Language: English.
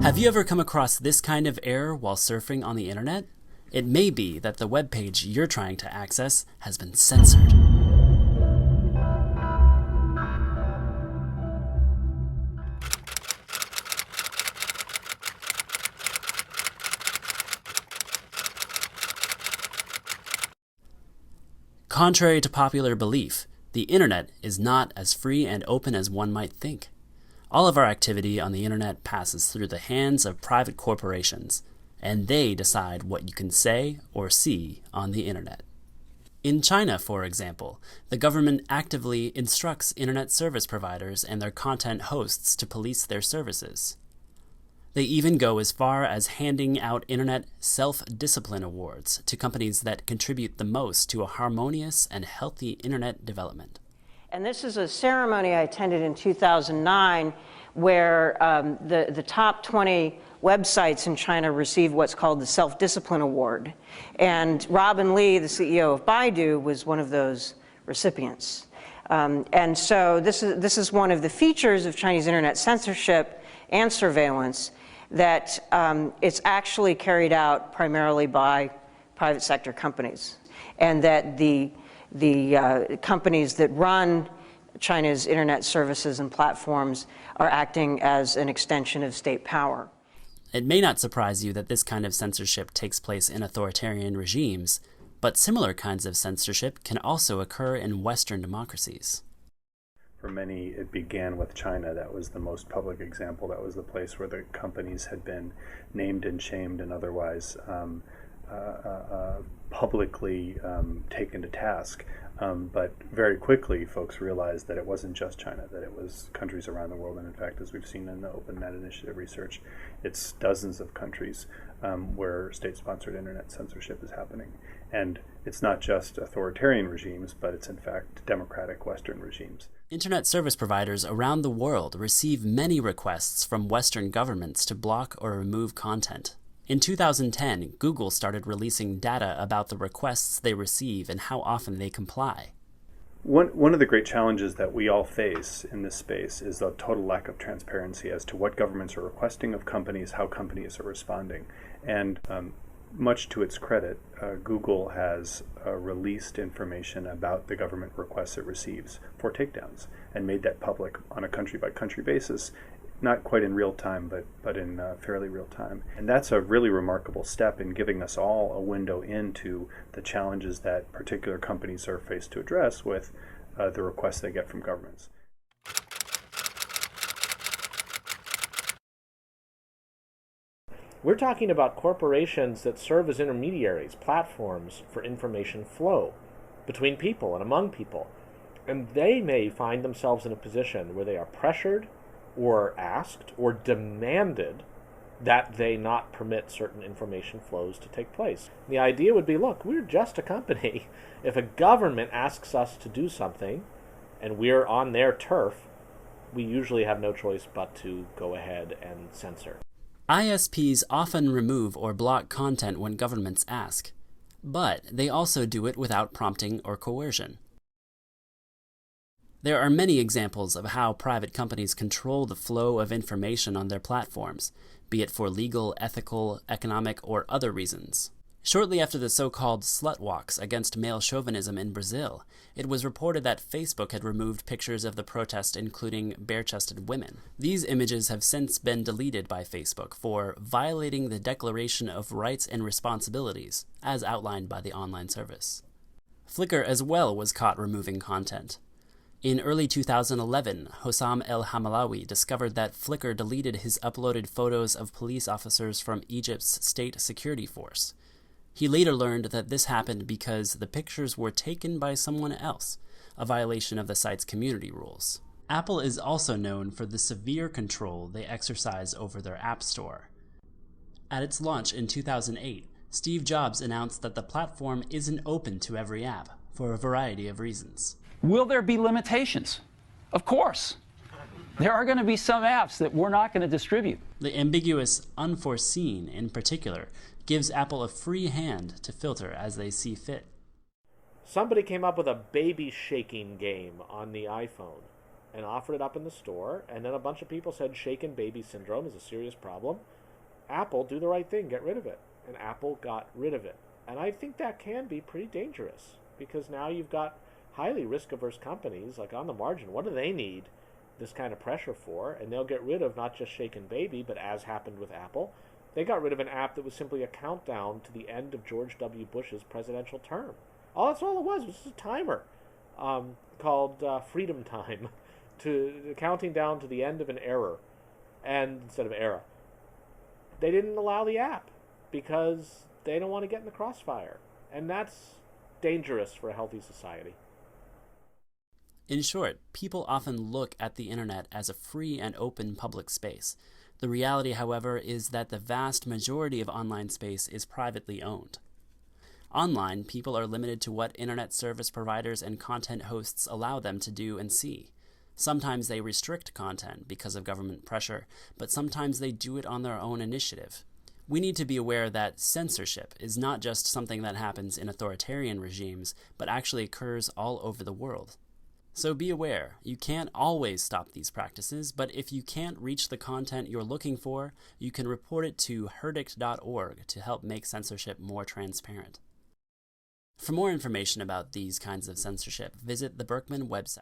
Have you ever come across this kind of error while surfing on the internet? It may be that the web page you're trying to access has been censored. Contrary to popular belief, the internet is not as free and open as one might think. All of our activity on the internet passes through the hands of private corporations, and they decide what you can say or see on the internet. In China, for example, the government actively instructs internet service providers and their content hosts to police their services. They even go as far as handing out internet self-discipline awards to companies that contribute the most to a harmonious and healthy internet development. And this is a ceremony I attended in 2009 where the top 20 websites in China received what's called the Self-Discipline Award. And Robin Li, the CEO of Baidu, was one of those recipients. And so this is one of the features of Chinese internet censorship and surveillance, that it's actually carried out primarily by private sector companies, and that the companies that run China's internet services and platforms are acting as an extension of state power. It may not surprise you that this kind of censorship takes place in authoritarian regimes, but similar kinds of censorship can also occur in Western democracies. For many, it began with China. That was the most public example. That was the place where the companies had been named and shamed and otherwise publicly taken to task. But very quickly, folks realized that it wasn't just China, that it was countries around the world. And in fact, as we've seen in the Open Net Initiative research, it's dozens of countries where state-sponsored internet censorship is happening. And it's not just authoritarian regimes, but it's in fact democratic Western regimes. Internet service providers around the world receive many requests from Western governments to block or remove content. In 2010, Google started releasing data about the requests they receive and how often they comply. One of the great challenges that we all face in this space is the total lack of transparency as to what governments are requesting of companies, how companies are responding. And much to its credit, Google has released information about the government requests it receives for takedowns and made that public on a country-by-country basis, not quite in real time, but in fairly real time. And that's a really remarkable step in giving us all a window into the challenges that particular companies are faced to address with the requests they get from governments. We're talking about corporations that serve as intermediaries, platforms for information flow between people and among people. And they may find themselves in a position where they are pressured or asked or demanded that they not permit certain information flows to take place. The idea would be, look, we're just a company. If a government asks us to do something and we're on their turf, we usually have no choice but to go ahead and censor. ISPs often remove or block content when governments ask, but they also do it without prompting or coercion. There are many examples of how private companies control the flow of information on their platforms, be it for legal, ethical, economic, or other reasons. Shortly after the so-called slut walks against male chauvinism in Brazil, it was reported that Facebook had removed pictures of the protest including bare-chested women. These images have since been deleted by Facebook for violating the Declaration of Rights and Responsibilities, as outlined by the online service. Flickr as well was caught removing content. In early 2011, Hossam El-Hamalawi discovered that Flickr deleted his uploaded photos of police officers from Egypt's state security force. He later learned that this happened because the pictures were taken by someone else, a violation of the site's community rules. Apple is also known for the severe control they exercise over their App Store. At its launch in 2008, Steve Jobs announced that the platform isn't open to every app, for a variety of reasons. Will there be limitations? Of course. There are going to be some apps that we're not going to distribute. The ambiguous unforeseen, in particular, gives Apple a free hand to filter as they see fit. Somebody came up with a baby shaking game on the iPhone. and offered it up in the store, and then a bunch of people said shaken baby syndrome is a serious problem. Apple, do the right thing, get rid of it. And Apple got rid of it. And I think that can be pretty dangerous, because now you've got highly risk-averse companies, like on the margin. What do they need this kind of pressure for? And they'll get rid of not just shaken baby, but as happened with Apple, they got rid of an app that was simply a countdown to the end of George W. Bush's presidential term. That's all it was a timer called Freedom Time, to counting down to the end of an era, and instead of era. They didn't allow the app because they don't want to get in the crossfire. And that's dangerous for a healthy society. In short, people often look at the internet as a free and open public space. The reality, however, is that the vast majority of online space is privately owned. Online, people are limited to what internet service providers and content hosts allow them to do and see. Sometimes they restrict content because of government pressure, but sometimes they do it on their own initiative. We need to be aware that censorship is not just something that happens in authoritarian regimes, but actually occurs all over the world. So be aware, you can't always stop these practices, but if you can't reach the content you're looking for, you can report it to herdict.org to help make censorship more transparent. For more information about these kinds of censorship, visit the Berkman website.